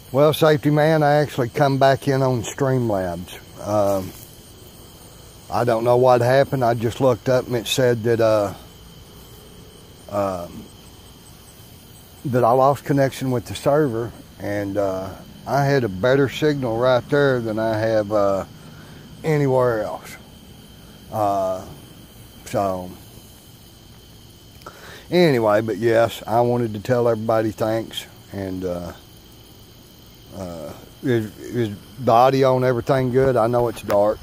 Well, safety man, I actually come back in on Streamlabs. I don't know what happened. I just looked up and it said that that I lost connection with the server, and I had a better signal right there than I have anywhere else. So anyway, but yes, I wanted to tell everybody thanks, and is the audio and everything good? I know it's dark.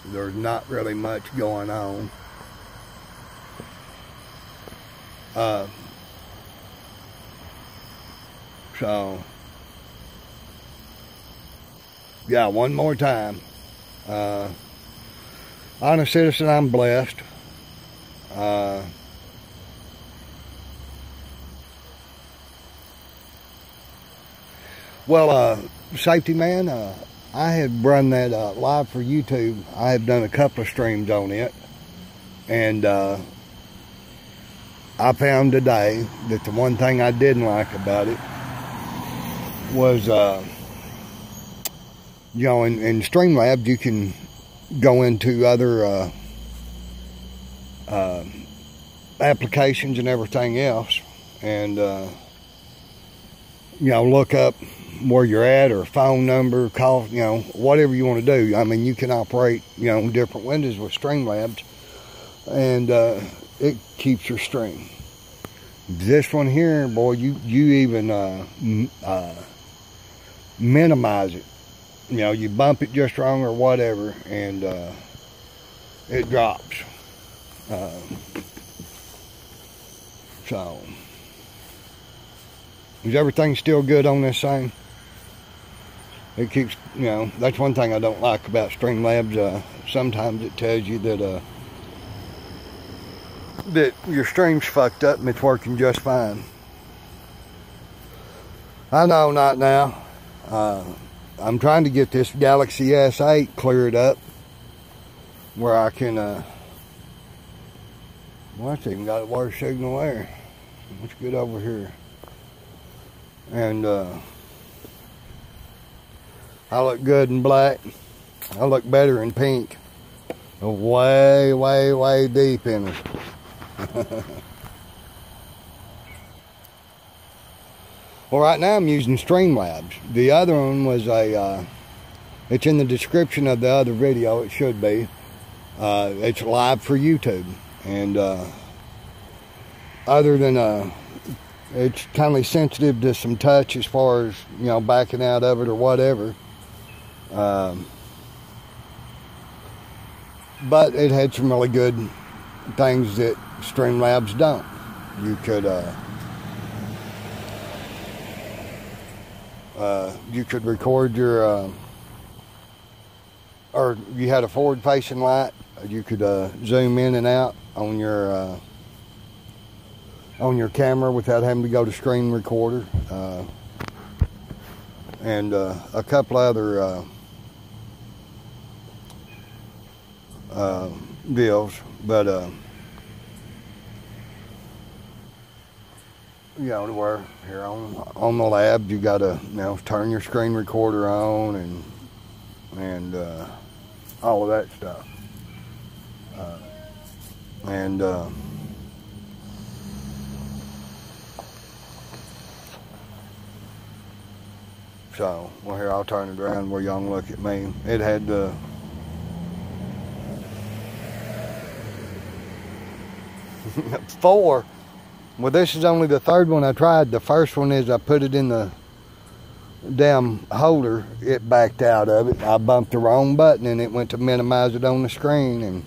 There's not really much going on. So yeah, one more time. Honest citizen, I'm blessed. Well, safety man, I had run that live for YouTube. I have done a couple of streams on it, and I found today that the one thing I didn't like about it was, you know, in Streamlabs you can go into other applications and everything else, and you know, look up where you're at, or phone number, call, you know, whatever you want to do. I mean, you can operate, you know, different windows with Streamlabs, and it keeps your stream. This one here, boy, you even minimize it. You know, you bump it just wrong or whatever, and it drops. So, is everything still good on this thing? It keeps, you know, that's one thing I don't like about Streamlabs. Sometimes it tells you that that your stream's fucked up and it's working just fine. I know, not now. I'm trying to get this Galaxy S8 cleared up where I can, well, it's even got a water signal there. Let's get over here. And I look good in black. I look better in pink. Way, way, way deep in it. Well, right now I'm using Streamlabs. The other one was it's in the description of the other video, it should be. It's live for YouTube. And other than, it's kind of sensitive to some touch as far as, you know, backing out of it or whatever. But it had some really good things that Streamlabs don't. You could record your, or you had a forward-facing light. You could zoom in and out on your camera without having to go to screen recorder, and a couple other deals. But you know, to where here on the lab you gotta, you know, turn your screen recorder on and all of that stuff, so, well, here, I'll turn it around where y'all can look at me. It had the four. Well, this is only the third one I tried. The first one is I put it in the damn holder. It backed out of it. I bumped the wrong button and it went to minimize it on the screen. And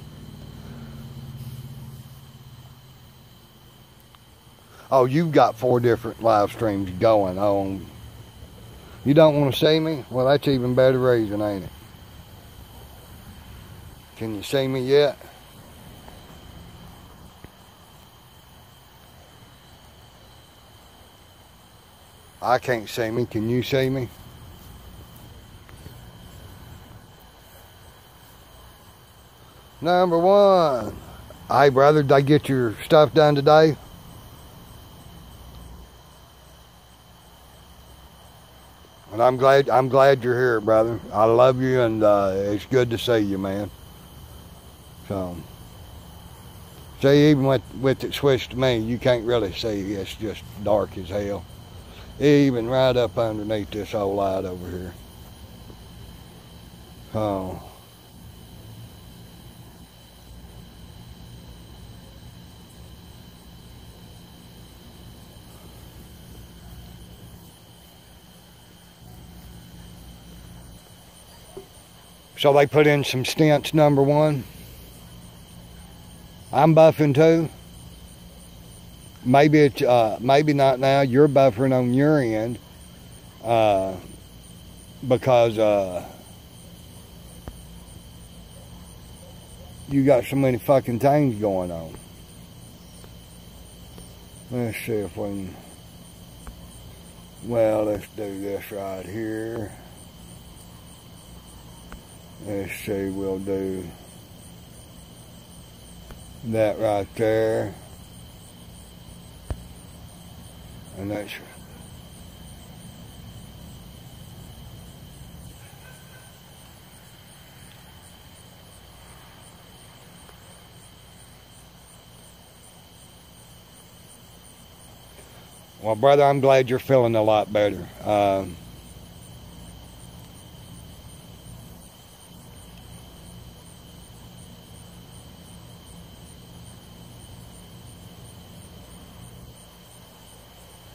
oh, you've got 4 different live streams going on. You don't want to see me? Well, that's even better reason, ain't it? Can you see me yet? I can't see me. Can you see me? Number 1. Hey, brother, did I get your stuff done today? And I'm glad you're here, brother. I love you, and it's good to see you, man. So, see, even with it switched to me, you can't really see. It's just dark as hell. Even right up underneath this old light over here. Oh. So they put in some stents, number one. I'm buffing too. Maybe it's maybe not now. You're buffering on your end because you got so many fucking things going on. Let's see if we can. Well, let's do this right here. Let's see, we'll do that right there. And that's well, brother, I'm glad you're feeling a lot better.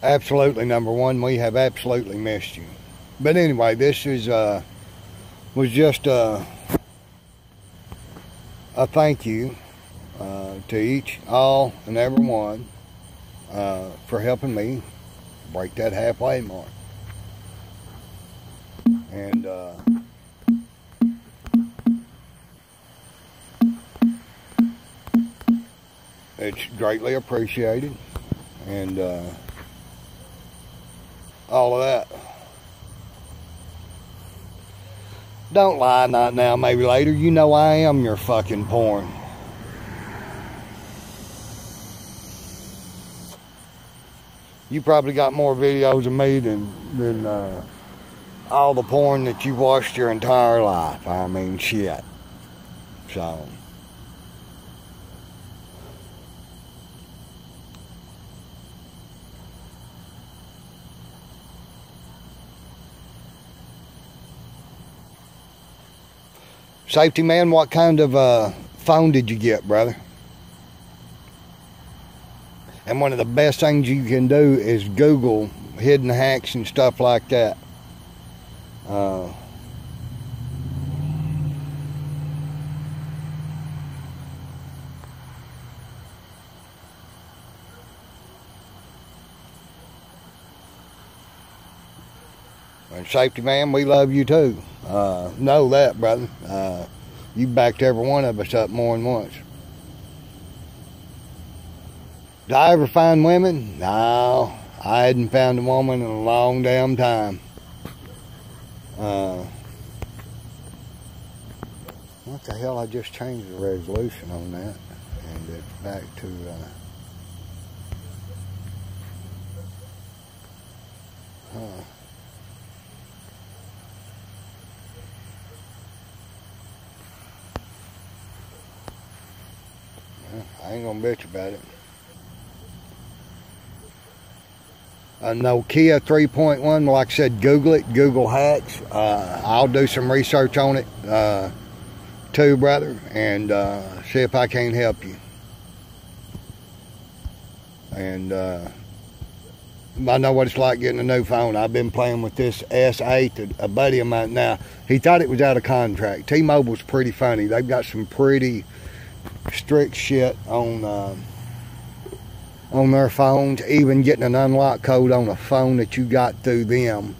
Absolutely, number one, we have absolutely missed you. But anyway, this is was just a thank you to each, all, and every one for helping me break that halfway mark. And it's greatly appreciated. And all of that. Don't lie, not now, maybe later. You know I am your fucking porn. You probably got more videos of me than all the porn that you watched your entire life. I mean, shit. So. Safety man, what kind of phone did you get, brother? And one of the best things you can do is Google hidden hacks and stuff like that. And safety man, we love you too. Know that, brother. You backed every one of us up more than once. Did I ever find women? No, I hadn't found a woman in a long damn time. What the hell? I just changed the resolution on that, and it's back to. I ain't gonna bitch about it. A Nokia 3.1, like I said, Google it, Google hacks. I'll do some research on it too, brother, and see if I can't help you. And I know what it's like getting a new phone. I've been playing with this S8, a buddy of mine. Now, he thought it was out of contract. T-Mobile's pretty funny. They've got some pretty strict shit on their phones. Even getting an unlock code on a phone that you got through them,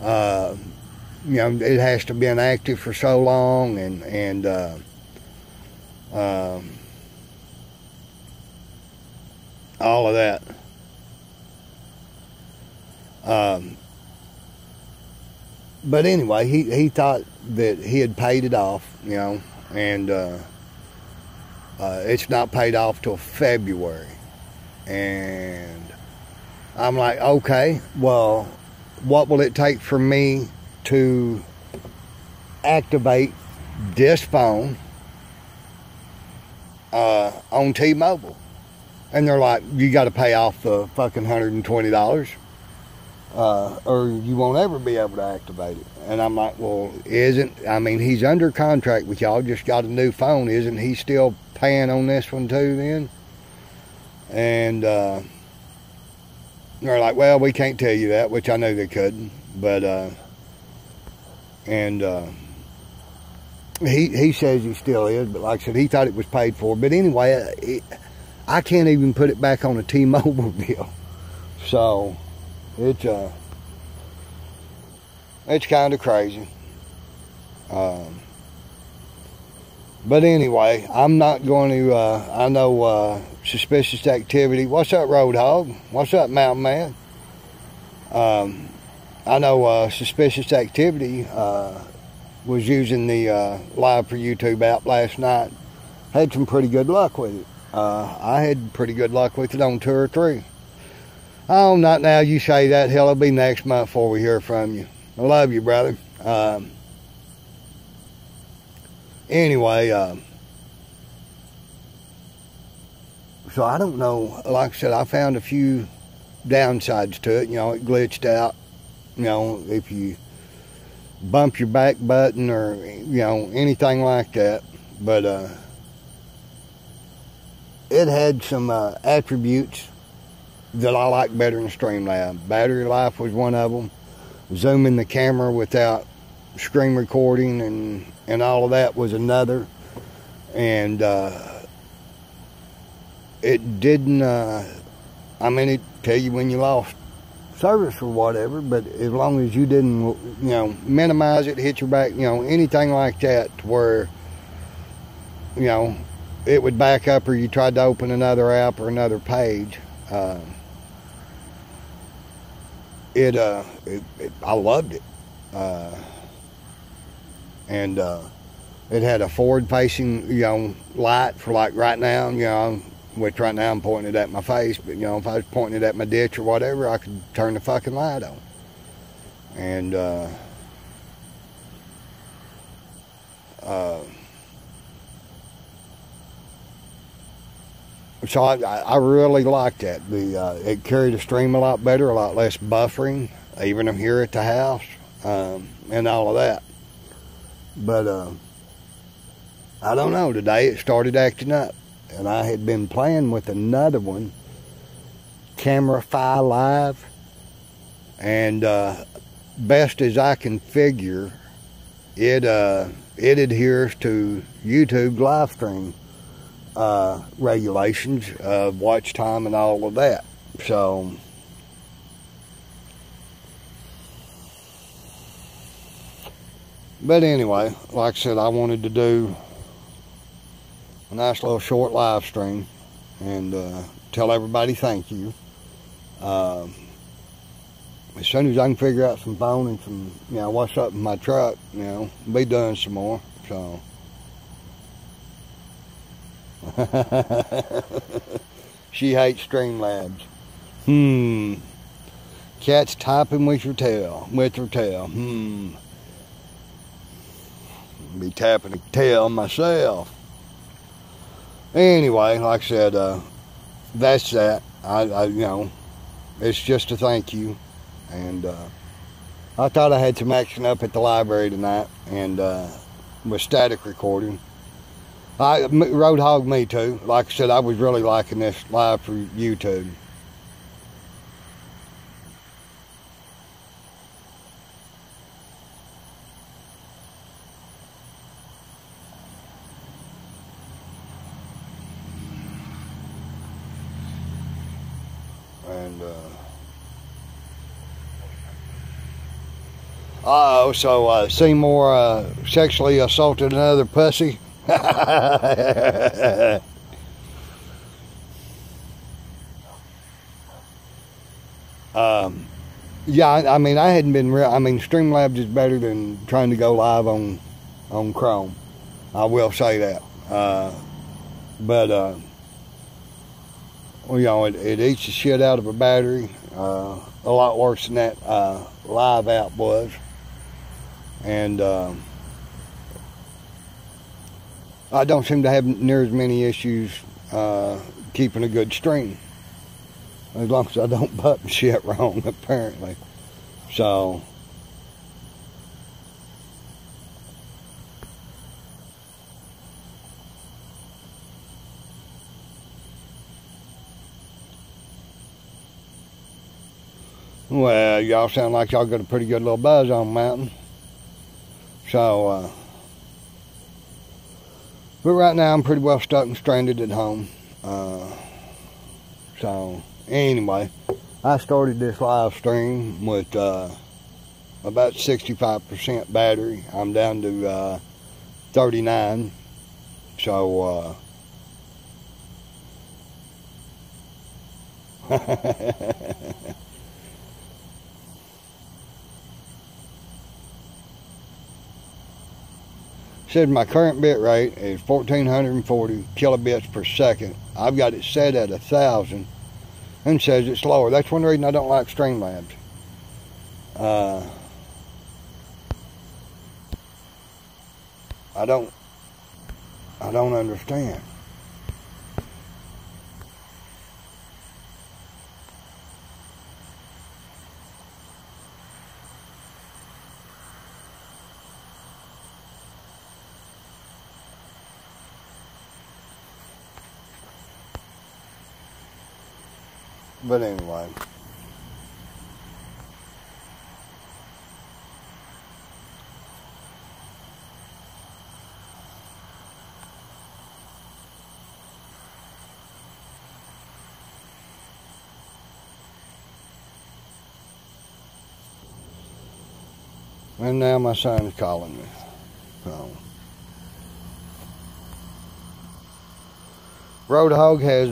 you know, it has to be inactive for so long, and all of that. But anyway, he thought that he had paid it off, you know, and it's not paid off till February. And I'm like, okay, well, what will it take for me to activate this phone on T-Mobile? And they're like, you got to pay off the fucking $120, or you won't ever be able to activate it. And I'm like, well, he's under contract with y'all, just got a new phone. Isn't he still paying on this one too then? And they're like, well, we can't tell you that, which I knew they couldn't. But, he says he still is, but like I said, he thought it was paid for. But anyway, I can't even put it back on a T-Mobile bill. So, it's kind of crazy. But anyway, I'm not going to, I know suspicious activity. What's up, Roadhog? What's up, Mountain Man? I know suspicious activity was using the Live for YouTube app last night. Had some pretty good luck with it. I had pretty good luck with it on 2 or 3. Oh, not now you say that. Hell, it'll be next month before we hear from you. I love you, brother. Anyway, so I don't know. Like I said, I found a few downsides to it. You know, it glitched out. You know, if you bump your back button or, you know, anything like that. But it had some attributes that I like better than Streamlabs. Battery life was one of them. Zooming the camera without screen recording and all of that was another. And it didn't, it tell you when you lost service or whatever, but as long as you didn't, you know, minimize it, hit your back, you know, anything like that, to where, you know, it would back up, or you tried to open another app or another page. I loved it. And it had a forward-facing, you know, light for like right now, you know, which right now I'm pointing it at my face, but, you know, if I was pointing it at my ditch or whatever, I could turn the fucking light on. And, so I really liked that. It carried the stream a lot better, a lot less buffering, even here at the house, and all of that. But, I don't know, today it started acting up. And I had been playing with another one, Camera-Fi Live, and best as I can figure, it adheres to YouTube live stream regulations of watch time and all of that. So, but anyway, like I said, I wanted to do a nice little short live stream and tell everybody thank you. As soon as I can figure out some phone and some, you know, what's up in my truck, you know, be doing some more. So she hates Streamlabs. Cat's typing with her tail. Be tapping the tail myself. Anyway, like I said, that's that. I you know, it's just a thank you. And I thought I had some action up at the library tonight, and with static recording. Roadhog me too. Like I said, I was really liking this live for YouTube. And so Seymour sexually assaulted another pussy. Yeah, I mean, I hadn't been real. I mean, Streamlabs is better than trying to go live on Chrome. I will say that. But well, you know, it eats the shit out of a battery. a lot worse than that live app was. And I don't seem to have near as many issues keeping a good stream, as long as I don't button shit wrong, apparently. So well, y'all sound like y'all got a pretty good little buzz on the mountain. So but right now I'm pretty well stuck and stranded at home. So anyway, I started this live stream with about 65% battery. I'm down to 39. So said my current bit rate is 1440 kilobits per second. I've got it set at 1000 and says it's lower. That's one reason I don't like Streamlabs. I don't understand. But anyway. And now my son is calling me. So Roadhog has,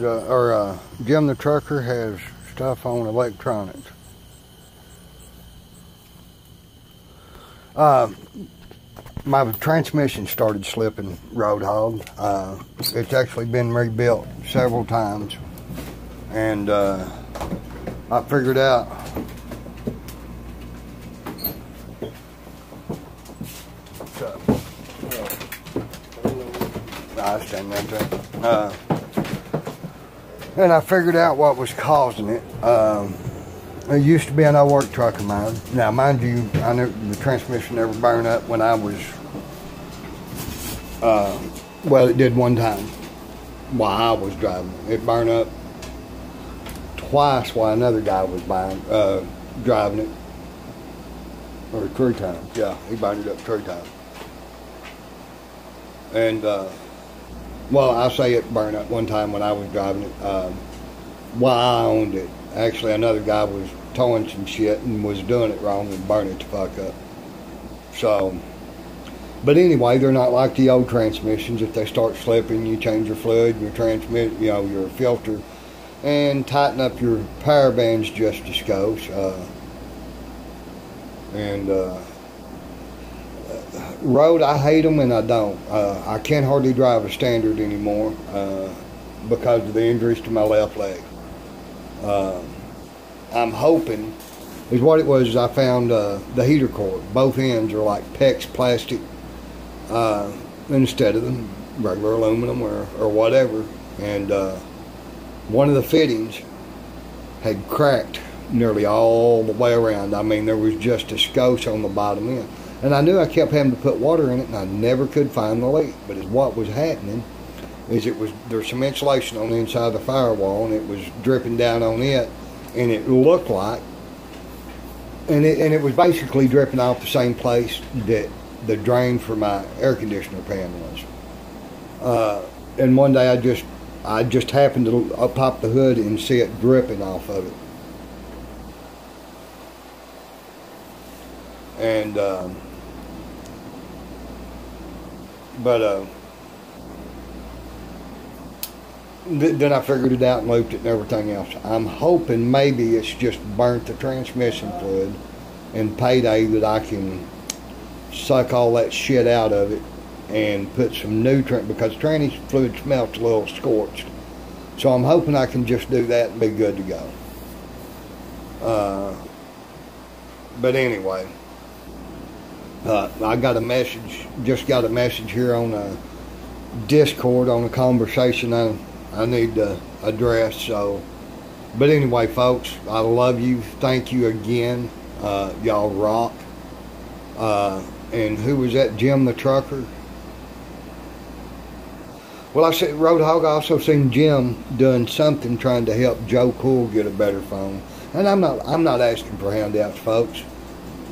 Jim the Trucker has stuff on electronics. My transmission started slipping, Roadhog. It's actually been rebuilt several times. And I figured out and I figured out what was causing it. It used to be an old work truck of mine. Now, mind you, I knew the transmission never burned up when I was, well, it did one time while I was driving. It burned up twice while another guy was driving it. Or 3 times, yeah, he burned it up 3 times. And, well, I say it burned up one time when I was driving it, while I owned it. Actually, another guy was towing some shit and was doing it wrong and burning it the fuck up. So, but anyway, they're not like the old transmissions. If they start slipping, you change your fluid, your your filter, and tighten up your power bands just a skosh. Road, I hate them and I don't. I can't hardly drive a standard anymore because of the injuries to my left leg. I'm hoping, is what it was, is I found the heater cord. Both ends are like PEX plastic instead of the regular aluminum or whatever. And one of the fittings had cracked nearly all the way around. I mean, there was just a skosh on the bottom end. And I knew I kept having to put water in it, and I never could find the leak. But what was happening is there's some insulation on the inside of the firewall, and it was dripping down on it, and it looked like, and it was basically dripping off the same place that the drain for my air conditioner pan was. And one day I just happened to pop the hood and see it dripping off of it. And then I figured it out and looped it and everything else. I'm hoping maybe it's just burnt the transmission fluid and payday that I can suck all that shit out of it and put some nutrient, because tranny fluid smells a little scorched. So I'm hoping I can just do that and be good to go. Uh, but anyway, I got a message, just got a message here on Discord on a conversation I need to address. So, but anyway, folks, I love you. Thank you again. Y'all rock. And who was that? Jim the trucker. Well, I said Roadhog. I also seen Jim doing something trying to help Joe Cool get a better phone. And I'm not asking for handouts, folks.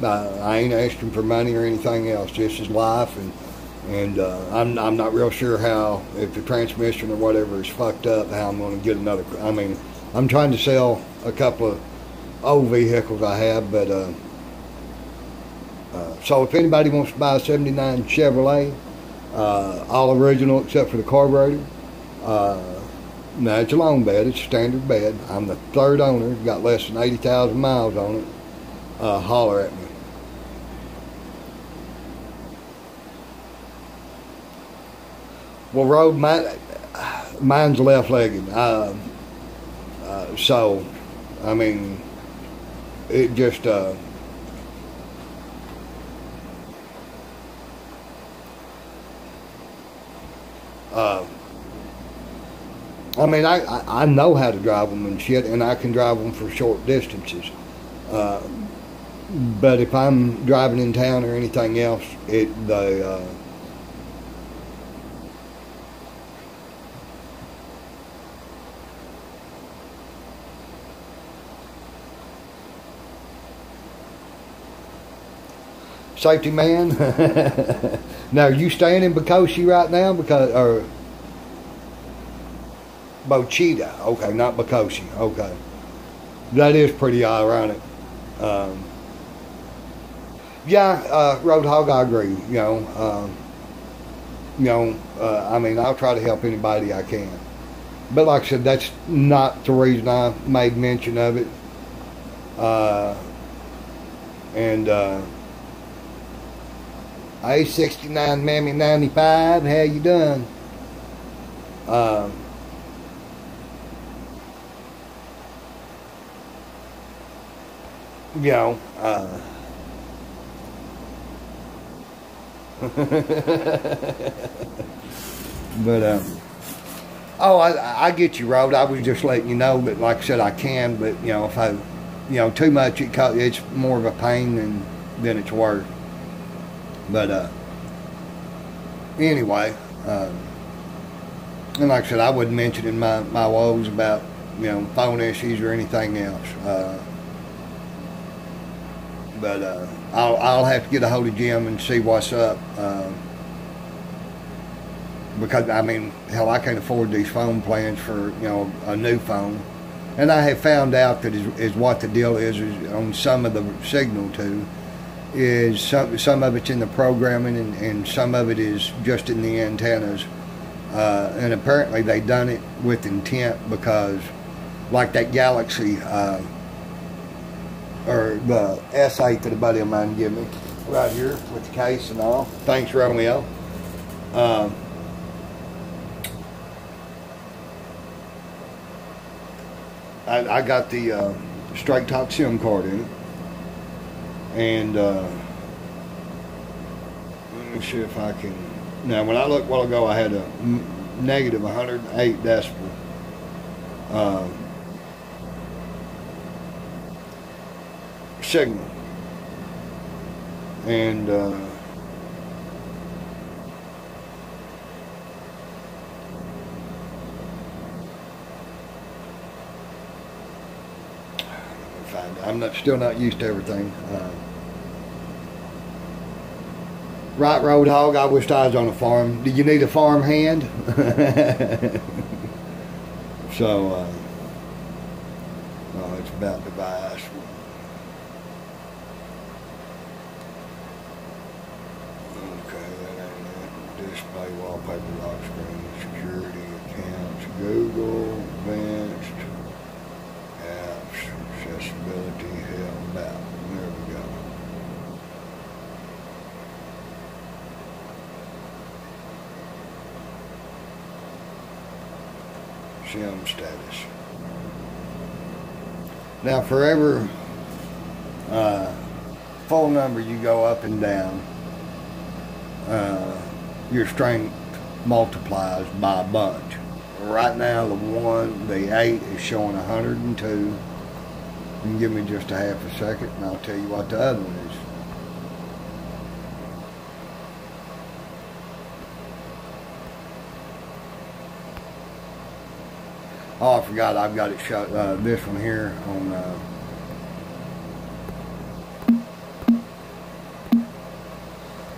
I ain't asking for money or anything else. This is life, and I'm not real sure how, if the transmission or whatever is fucked up, how I'm going to get another. I mean, I'm trying to sell a couple of old vehicles I have, but so if anybody wants to buy a '79 Chevrolet, all original except for the carburetor. No, it's a long bed. It's a standard bed. I'm the third owner. Got less than 80,000 miles on it. Holler at me. Well, Road, mine's left-legged. So, I mean, it just... I mean, I know how to drive them and shit, and I can drive them for short distances. But if I'm driving in town or anything else, safety man. Now, are you staying in Bocoshi right now? Or Bochita? Okay, not Bocoshi. Okay, that is pretty ironic. Yeah, Roadhog, I agree. I mean, I'll try to help anybody I can. But like I said, that's not the reason I made mention of it. A69 Mammy 95, how you doing? But oh, I get you, Rod. I was just letting you know that, like I said, I can, but if I, too much, it's more of a pain than it's worth. But anyway, and like I said, I wouldn't mention in my woes about phone issues or anything else. But I'll have to get a hold of Jim and see what's up. Because I mean, hell, I can't afford these phone plans for a new phone. And I have found out that is what the deal is on some of the signal too. Is some of it's in the programming and some of it is just in the antennas. And apparently they done it with intent because, like that Galaxy or the S8 that a buddy of mine gave me right here with the case and all. Thanks, Romeo. I got the Straight Talk SIM card in it. And let me see if I can. Now, when I looked a while ago, I had a negative 108 decibel signal, and I'm still not used to everything. Right, Roadhog, I wished I was on a farm. Do you need a farm hand? So, oh, it's about device. Okay, that ain't it. Display, wallpaper, lock screen, security, accounts, Google, advanced, apps, accessibility, held out. There we go. SIM status. Now, forever Full number, you go up and down. Your strength multiplies by a bunch. Right now, the 8 is showing 102. You can give me just a half a second, and I'll tell you what the other one is. Oh, I forgot. I've got it shut. This one here on.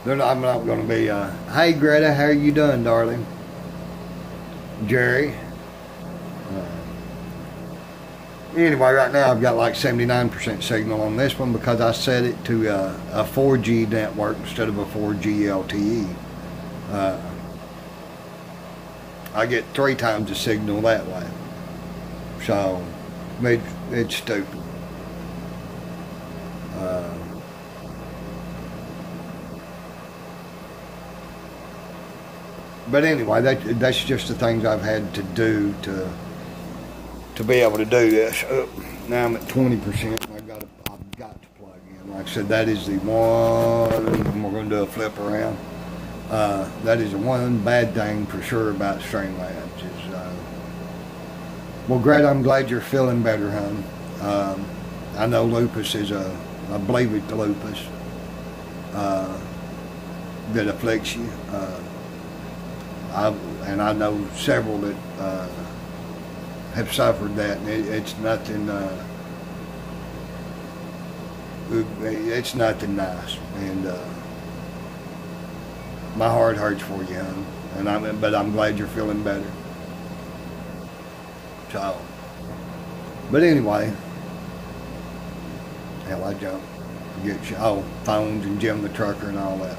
I'm not going to be. Hey, Greta, how are you doing, darling? Jerry. Anyway, right now I've got like 79% signal on this one because I set it to a 4G network instead of a 4G LTE. I get 3 times the signal that way. So, it's stupid. But anyway, that's just the things I've had to do to be able to do this. Now I'm at 20%. I've got to plug in. Like I said, that is the one. We're going to do a flip around. That is the one bad thing for sure about Streamlabs is. Well, Greta, I'm glad you're feeling better, hon. I know lupus is I believe it's lupus that afflicts you. And I know several that have suffered that, and it's nothing. It's nothing nice, and my heart hurts for you, hon. But I'm glad you're feeling better. So, but anyway, hell, I jumped. Phones and Jim the Trucker and all that.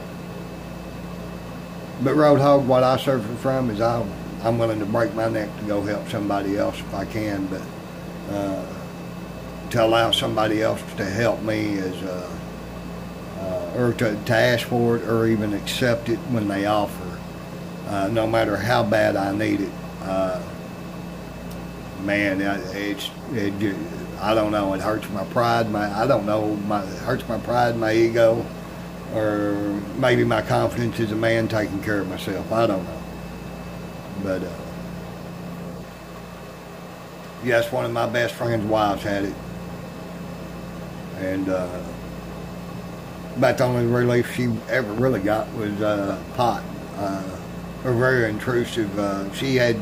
But Roadhog, what I suffer from is I'm willing to break my neck to go help somebody else if I can, but to allow somebody else to help me is, or to ask for it or even accept it when they offer, no matter how bad I need it. Man, I don't know. It hurts my pride. It hurts my pride, my ego, or maybe my confidence as a man taking care of myself. I don't know. But yes, one of my best friend's wives had it, and about the only relief she ever really got was pot. Or very intrusive. She had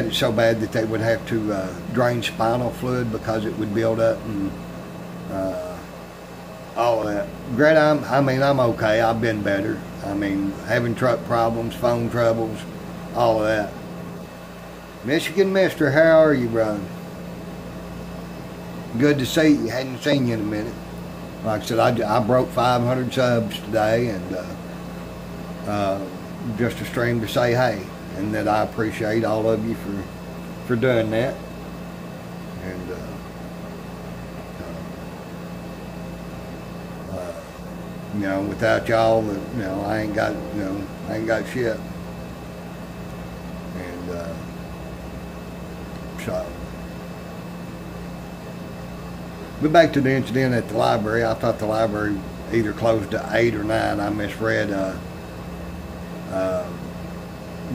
it so bad that they would have to drain spinal fluid because it would build up and all of that. Greta, I'm okay. I've been better. Having truck problems, phone troubles, all of that. Michigan Mister, how are you, brother? Good to see you. Hadn't seen you in a minute. Like I said, I broke 500 subs today, and just a stream to say hey, and that I appreciate all of you for doing that. And without y'all, I ain't got shit. And so, but back to the incident at the library. I thought the library either closed at 8 or 9. I misread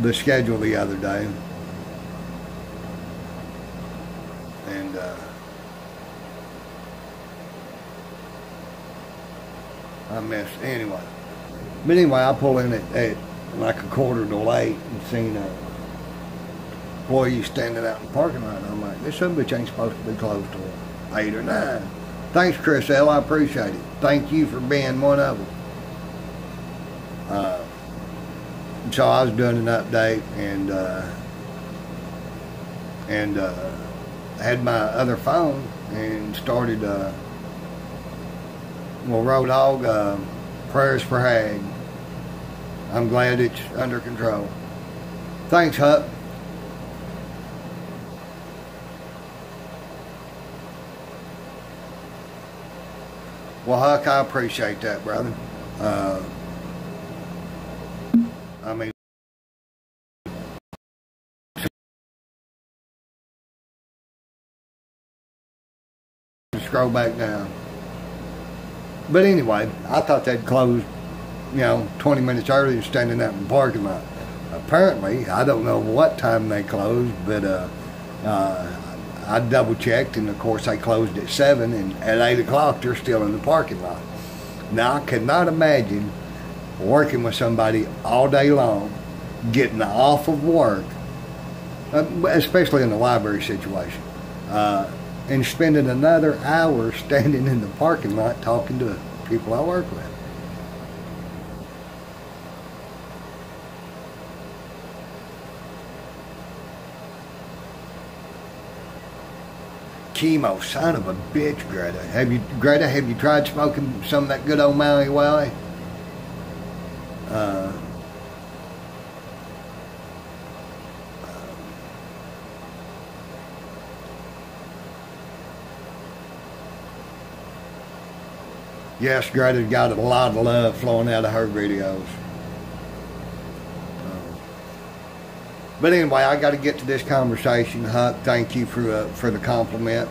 the schedule the other day, and I missed anyway. But anyway, I pull in at like 7:45 and seen a employee standing out in the parking lot. And I'm like, this son of a bitch ain't supposed to be closed till 8 or 9. Thanks, Chris L. I appreciate it. Thank you for being one of them. So I was doing an update and had my other phone and started Roadhog, prayers for Hag. I'm glad it's under control. Thanks, Huck. Well, Huck, I appreciate that, brother. Scroll back down. But anyway, I thought they'd closed, 20 minutes earlier, standing out in the parking lot. Apparently, I don't know what time they closed, but I double checked, and of course they closed at 7, and at 8 o'clock they're still in the parking lot. Now I cannot imagine working with somebody all day long, getting off of work, especially in the library situation, and spending another hour standing in the parking lot talking to people I work with. Chemo, son of a bitch, Greta. Have you tried smoking some of that good old Maui Wowie? Yes, Greta's got a lot of love flowing out of her videos. But anyway, I got to get to this conversation. Huck, thank you for the compliment.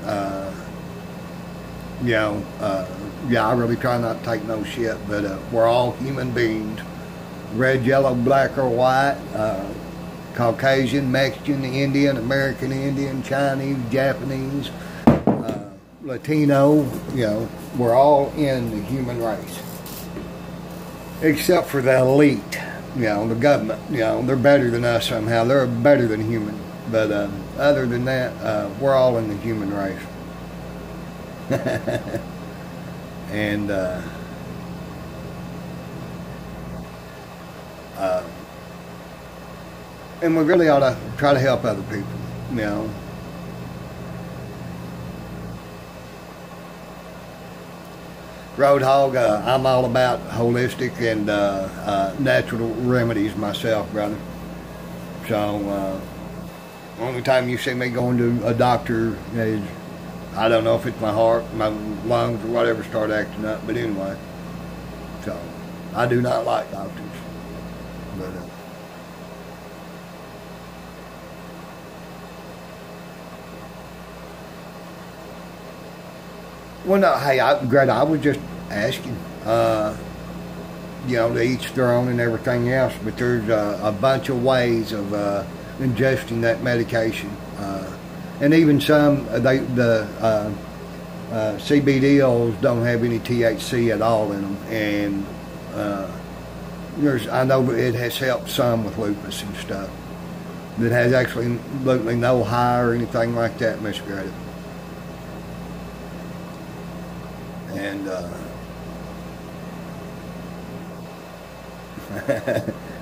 Yeah, I really try not to take no shit, but we're all human beings. Red, yellow, black, or white, Caucasian, Mexican, Indian, American Indian, Chinese, Japanese, Latino, we're all in the human race. Except for the elite. The government, they're better than us somehow. They're better than human. But other than that, we're all in the human race. And and we really ought to try to help other people, Roadhog, I'm all about holistic and natural remedies myself, brother. So, only time you see me going to a doctor is, I don't know if it's my heart, my lungs, or whatever start acting up, but anyway. So, I do not like doctors. But, well, no, hey, Greta, I was just asking, to each their own and everything else, but there's a bunch of ways of ingesting that medication. And even some, the CBD oils don't have any THC at all in them. And I know it has helped some with lupus and stuff. That has absolutely no high or anything like that, Miss Greta. And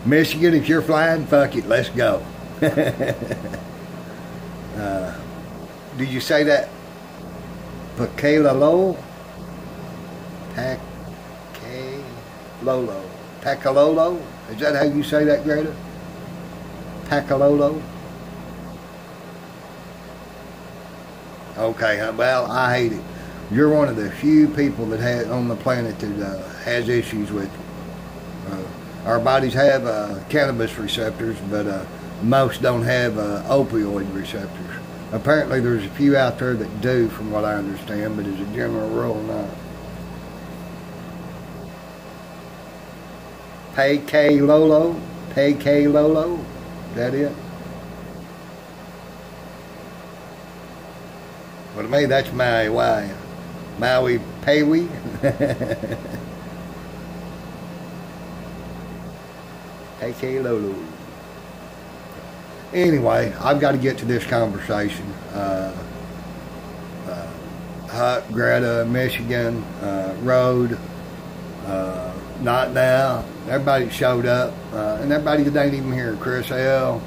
Michigan, if you're flying, fuck it, let's go. Did you say that? Pakalolo? Pakalolo. Pakalolo? Is that how you say that, Greta? Pakalolo? Okay, well, I hate it. You're one of the few people that on the planet that has issues with it. Our bodies have cannabis receptors, but most don't have opioid receptors. Apparently there's a few out there that do, from what I understand, but as a general rule, not. Pakalolo? Pakalolo? Is that it? Well, to me, that's Maui Wowie. Maui Pewi. Pakalolo. Anyway, I've got to get to this conversation. Huck, Greta, Michigan, Road, Not Now. Everybody showed up, and everybody that ain't even here. Chris L,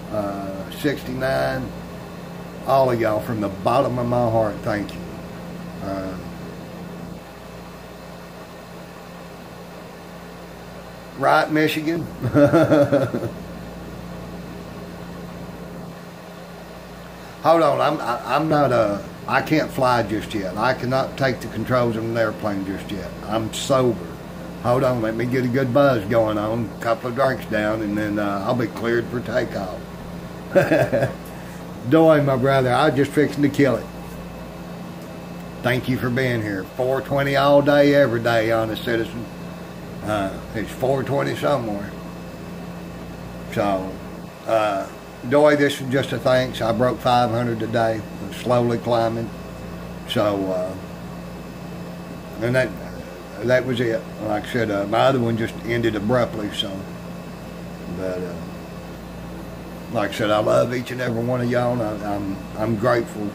69. All of y'all, from the bottom of my heart, thank you. Right, Michigan? Hold on, I'm not I can't fly just yet. I cannot take the controls of an airplane just yet. I'm sober. Hold on, let me get a good buzz going on, a couple of drinks down, and then I'll be cleared for takeoff. Doy, my brother, I was just fixing to kill it. Thank you for being here. 420 all day, every day, Honest Citizen. It's 420 somewhere. So, Doy, this is just a thanks. I broke 500 today. I'm slowly climbing. So, and that was it. Like I said, my other one just ended abruptly. So, but like I said, I love each and every one of y'all. I'm grateful,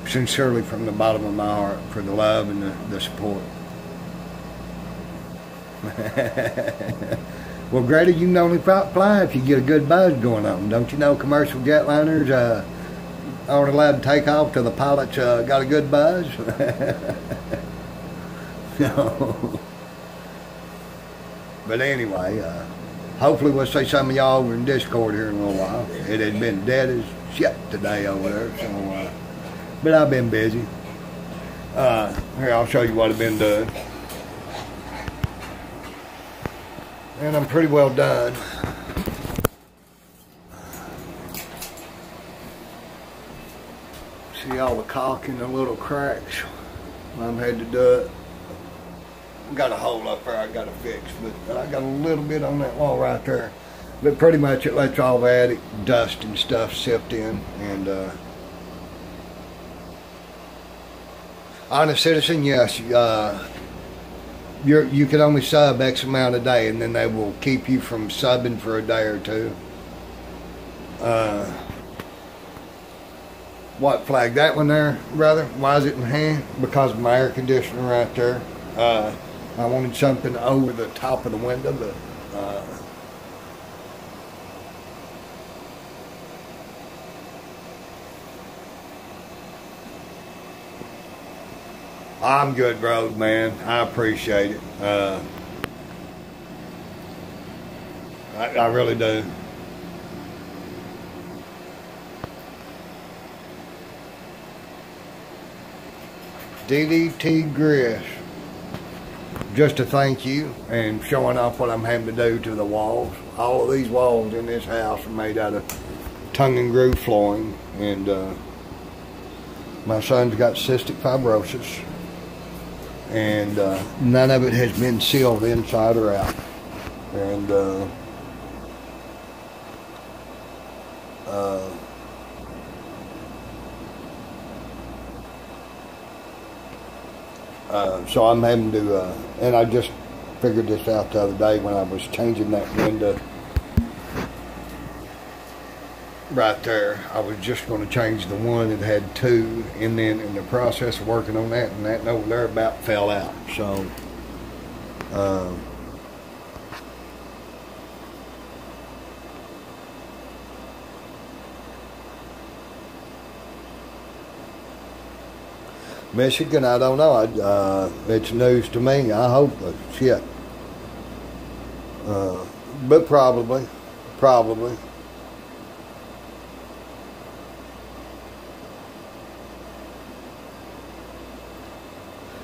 sincerely, from the bottom of my heart, for the love and the support. Well, Greta, you can only fly if you get a good buzz going on. Don't you know commercial jetliners aren't allowed to take off till the pilot's got a good buzz? No. But anyway, hopefully we'll see some of y'all over in Discord here in a little while. It had been dead as shit today over there. So, but I've been busy. Here, I'll show you what I've been doing. And I'm pretty well done. See all the caulk in the little cracks. I'm had to do it. Got a hole up there I got to fix, but I got a little bit on that wall right there. But pretty much it lets all the attic dust and stuff sift in. And Honest Citizen, yes, you can only sub X amount a day, and then they will keep you from subbing for a day or two. What flag? That one there, brother? Why is it in hand? Because of my air conditioner right there. I wanted something over the top of the window, but I'm good, bro, man. I appreciate it. I really do. DDT Gris, just to thank you and showing off what I'm having to do to the walls. All of these walls in this house are made out of tongue and groove flooring, and my son's got cystic fibrosis, and none of it has been sealed inside or out. And so I'm having to, and I just figured this out the other day when I was changing that window right there. I was just going to change the one that had two, and then in the process of working on that, and that over there about fell out. So Michigan, I don't know. It's news to me. I hope shit. But probably.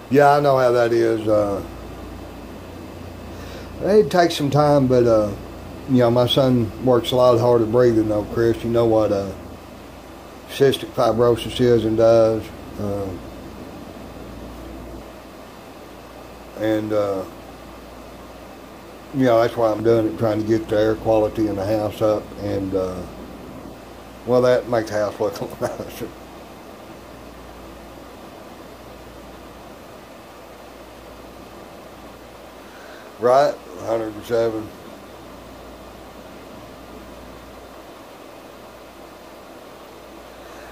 Yeah, I know how that is. It takes some time, but you know, my son works a lot harder breathing though, Chris. You know what cystic fibrosis is and does. And you know, that's why I'm doing it, trying to get the air quality in the house up, and well, that makes the house look a lot nicer. Right, 107.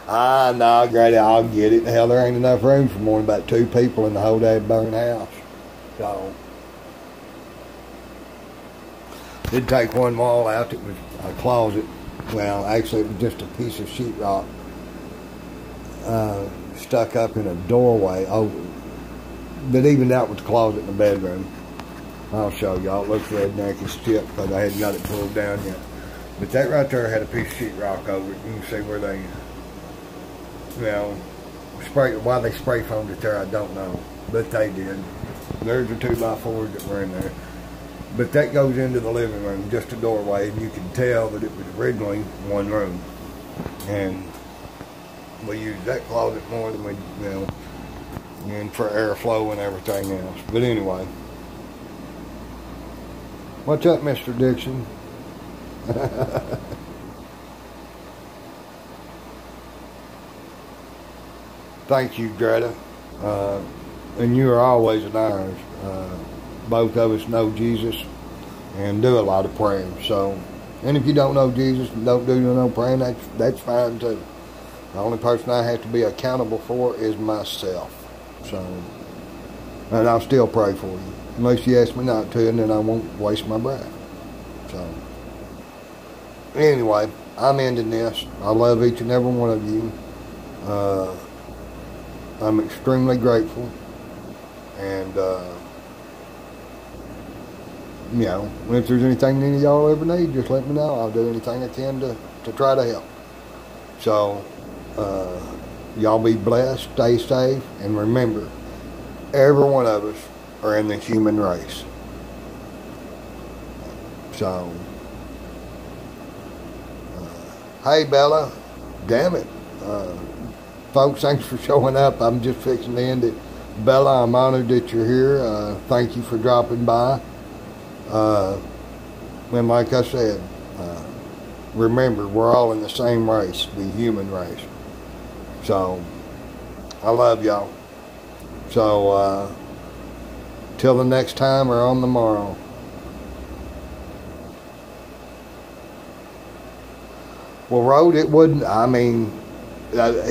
Nah, Grady, I'll get it. Hell, there ain't enough room for more than about 2 people in the whole damn burn house. So, did take one wall out. It was a closet. Well, actually, it was just a piece of sheetrock stuck up in a doorway. Oh, but even that was the closet in the bedroom. I'll show y'all. It looks redneck as shit, but I hadn't got it pulled down yet. But that right there had a piece of sheetrock over it. You can see where they, you know, why they spray foamed it there, I don't know. But they did. There's the 2x4s that were in there. But that goes into the living room, just a doorway, and you can tell that it was originally one room. And we used that closet more than we, you know, and for airflow and everything else. But anyway, what's up, Mr. Dixon? Thank you, Greta. And you are always in ours. Both of us know Jesus and do a lot of praying. So, and if you don't know Jesus and don't do no praying, that's fine too. The only person I have to be accountable for is myself. So, and I'll still pray for you. Unless you ask me not to, and then I won't waste my breath. So, anyway, I'm ending this. I love each and every one of you. I'm extremely grateful. And, you know, if there's anything any of y'all ever need, just let me know. I'll do anything I can to try to help. So, y'all be blessed, stay safe, and remember, every one of us are in the human race. So, hey Bella, damn it. Folks, thanks for showing up. I'm just fixing to end it. Bella, I'm honored that you're here. Thank you for dropping by. And like I said, remember, we're all in the same race, the human race. So, I love y'all. So, till the next time or on the morrow. Well, Road, it wouldn't, I mean,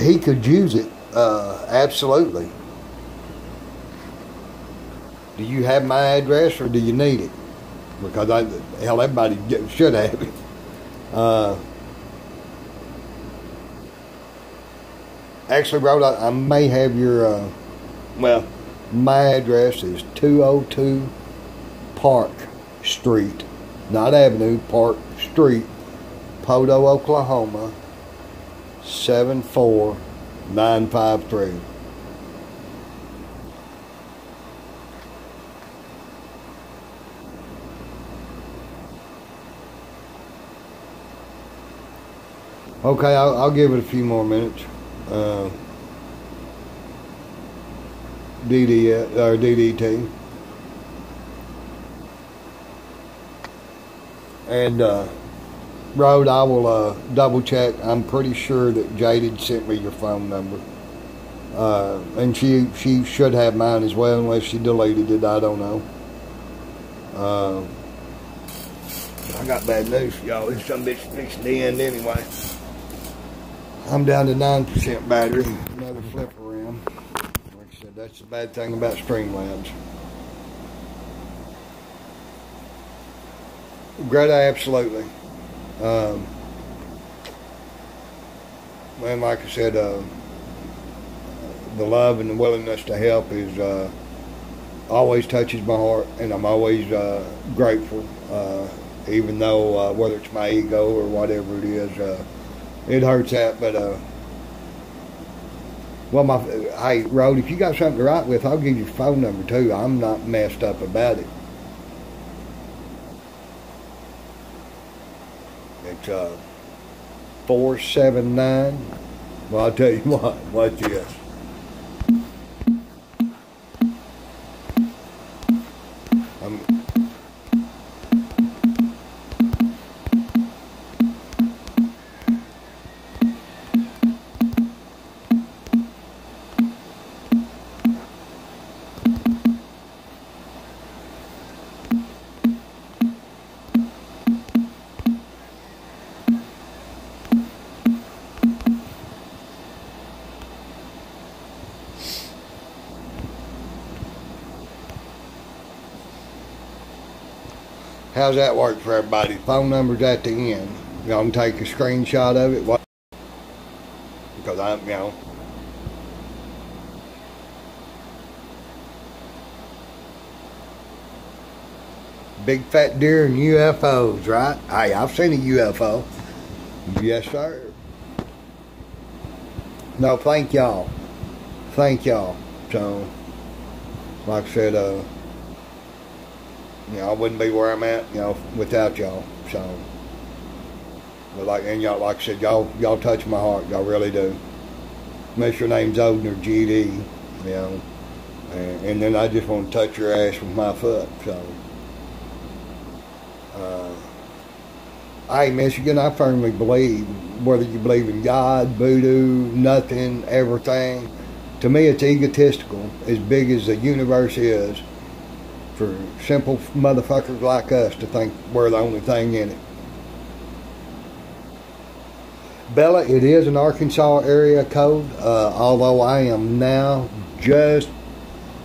he could use it, absolutely. Do you have my address or do you need it? Because hell, everybody should have it. Actually, Road, I may have your, well, my address is 202 Park Street, not Avenue, Park Street, Podo, Oklahoma, 74953. Okay, I'll give it a few more minutes. DDT. And Road, I will double check. I'm pretty sure that Jaded sent me your phone number. And she should have mine as well, unless she deleted it. I don't know. I got bad news for y'all. This some bitch fixing to end anyway. I'm down to 9% battery. Another flipper rim. Like I said, that's the bad thing about Streamlabs. Greta, absolutely. And like I said, the love and the willingness to help is always touches my heart, and I'm always grateful. Even though whether it's my ego or whatever it is, it hurts that. But well, hey, Road, if you got something to write with, I'll give you your phone number too. I'm not messed up about it. It's 479. Well, I'll tell you what. Watch this. How's that work for everybody? Phone number's at the end. Y'all can take a screenshot of it. Because I'm, you know. Big fat deer and UFOs, right? Hey, I've seen a UFO. Yes, sir. No, thank y'all. Thank y'all. So, like I said, you know, I wouldn't be where I'm at, you know, without y'all. So, but and y'all, like I said, y'all touch my heart. Y'all really do. Unless your name's Odin or GD, you know, And then I just want to touch your ass with my foot. So, hey, Michigan, I firmly believe, whether you believe in God, voodoo, nothing, everything, to me it's egotistical, as big as the universe is, for simple motherfuckers like us to think we're the only thing in it. Bella, it is an Arkansas area code, although I am now just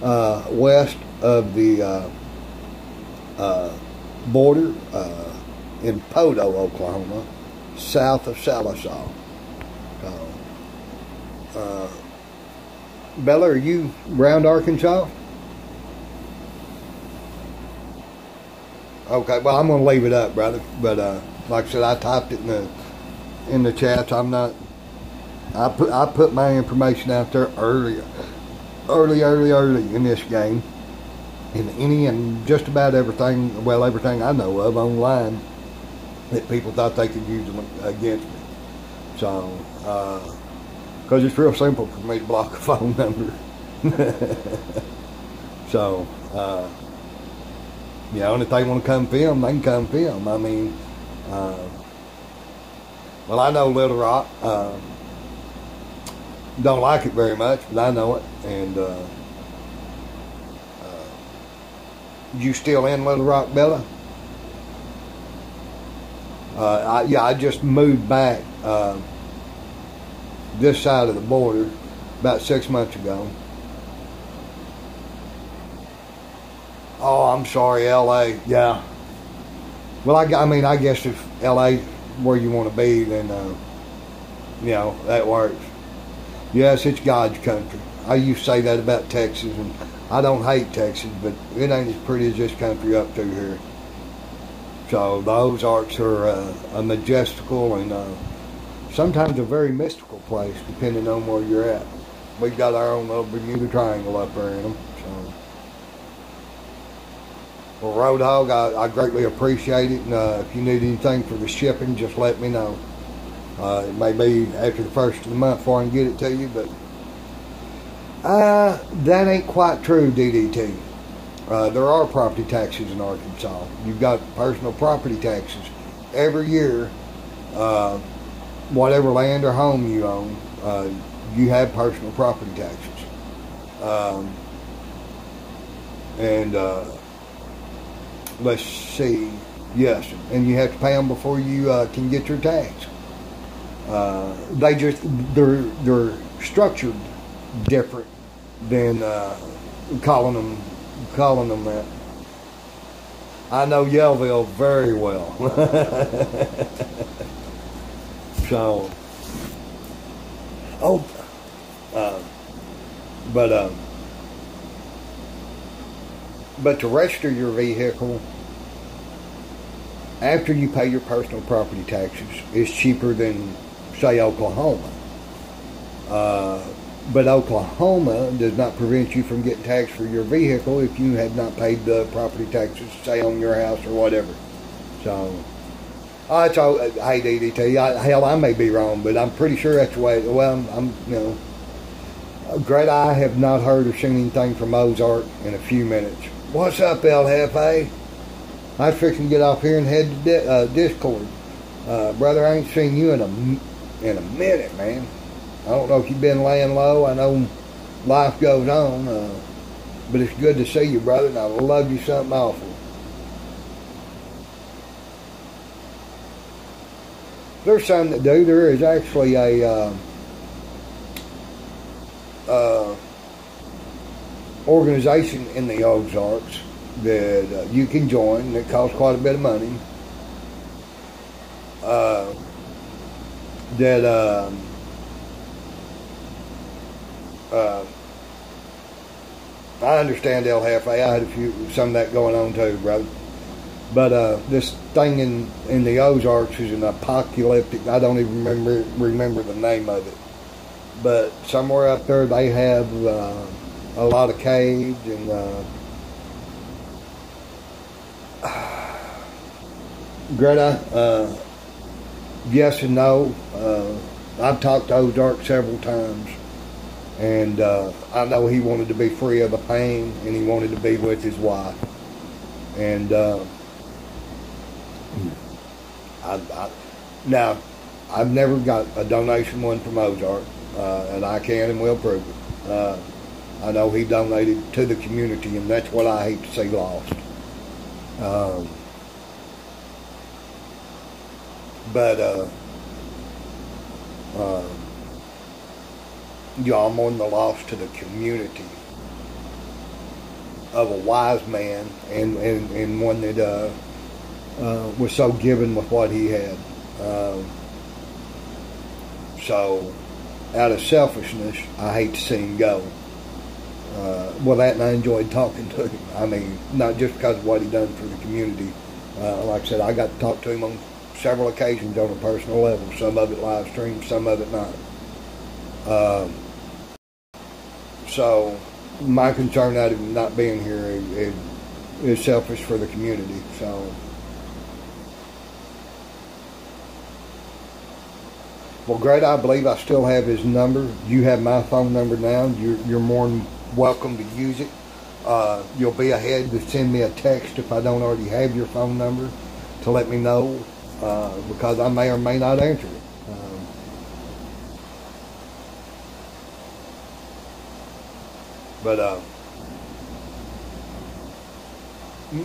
west of the border in Podo, Oklahoma, south of Sallisaw. Bella, are you around Arkansas? Okay, well, I'm going to leave it up, brother. But like I said, I typed it in the chats. I'm not. I put my information out there early in this game, and just about everything. Well, everything I know of online that people thought they could use them against me. So, because it's real simple for me to block a phone number. So. You know, and if they want to come film, they can come film. I mean, well, I know Little Rock. Don't like it very much, but I know it. And you still in Little Rock, Bella? I just moved back this side of the border about 6 months ago. Oh, I'm sorry, L.A. Yeah. Well, I mean, I guess if L.A. where you want to be, then, you know, that works. Yes, it's God's country. I used to say that about Texas, and I don't hate Texas, but it ain't as pretty as this country up through here. So the Ozarks are a majestical and sometimes a very mystical place, depending on where you're at. We've got our own little Bermuda Triangle up there in them. So. Well, Road Hog, I greatly appreciate it, and if you need anything for the shipping, just let me know. It may be after the first of the month before I can get it to you, but that ain't quite true, DDT. There are property taxes in Arkansas. You've got personal property taxes. Every year, whatever land or home you own, you have personal property taxes. Let's see, yes, and you have to pay them before you can get your tax. They're structured different than calling them that. I know Yellville very well. So, but to register your vehicle after you pay your personal property taxes is cheaper than, say, Oklahoma. But Oklahoma does not prevent you from getting taxed for your vehicle if you have not paid the property taxes, say, on your house or whatever. So, hey, DDT, hell, I may be wrong, but I'm pretty sure that's the way. Well, I'm you know, Great. I have not heard or seen anything from Ozark in a few minutes. What's up, El Jefe? I was fixing to get off here and head to Discord. Brother, I ain't seen you in a minute, man. I don't know if you've been laying low. I know life goes on, but it's good to see you, brother, and I love you something awful. There's some that do. There is actually a organization in the Ozarks that you can join that costs quite a bit of money. I understand El Jefe. I had some of that going on too, brother. But this thing in the Ozarks is an apocalyptic. I don't even remember the name of it. But somewhere up there they have a lot of caves and Greta, yes and no. I've talked to Ozark several times. And I know he wanted to be free of the pain, and he wanted to be with his wife. And now, I've never got a donation one from Ozark, and I can and will prove it. I know he donated to the community, and that's what I hate to see lost. Y'all, mourn the loss to the community of a wise man, and one that was so given with what he had. So, out of selfishness, I hate to see him go. Well, that, and I enjoyed talking to him. I mean, not just because of what he done for the community. Like I said, I got to talk to him on several occasions on a personal level. Some of it live streamed, some of it not. So, my concern out of him not being here is selfish for the community. So, well, great. I believe I still have his number. You have my phone number now. You're more than welcome to use it. You'll be ahead to send me a text if I don't already have your phone number to let me know, because I may or may not answer it.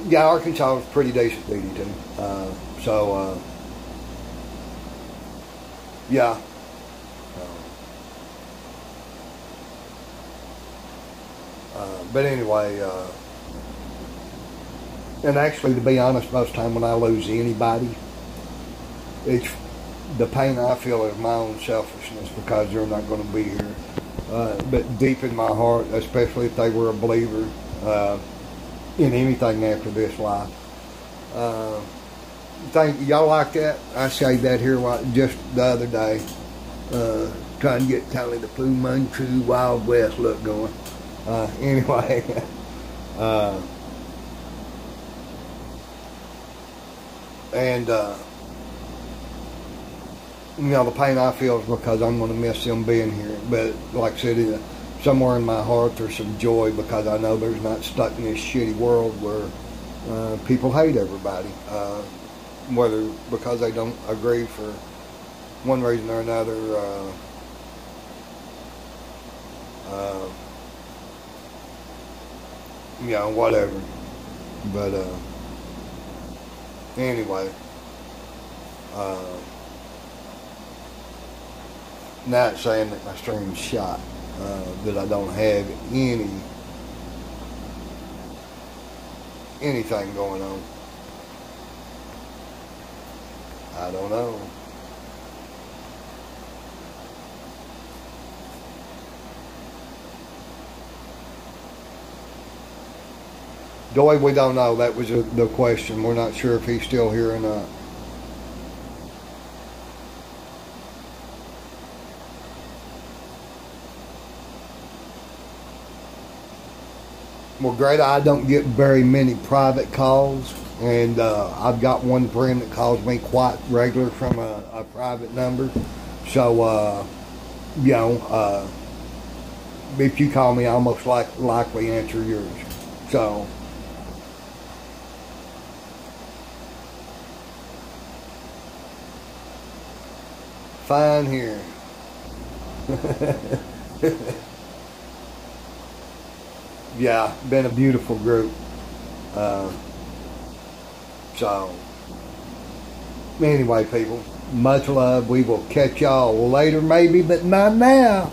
Yeah, Arkansas was pretty decent beating too. Yeah. But anyway, and actually, to be honest, most of the time when I lose anybody, it's the pain I feel is my own selfishness because they're not going to be here. But deep in my heart, especially if they were a believer in anything after this life, think y'all like that? I say that here just the other day, trying to get kind of the Fu Manchu Wild West look going. Anyway, and the pain I feel is because I'm going to miss them being here. But like I said, somewhere in my heart there's some joy because I know there's not stuck in this shitty world where people hate everybody, whether because they don't agree for one reason or another. Whatever. But anyway, not saying that my stream's shot, that I don't have anything going on. I don't know. Joy, we don't know. That was the question. We're not sure if he's still here or not. Well, great. I don't get very many private calls, and I've got one friend that calls me quite regular from a private number. So, if you call me, I'll most likely answer yours. So, fine here. Yeah, been a beautiful group. So, anyway, people, much love. We will catch y'all later, maybe, but not now.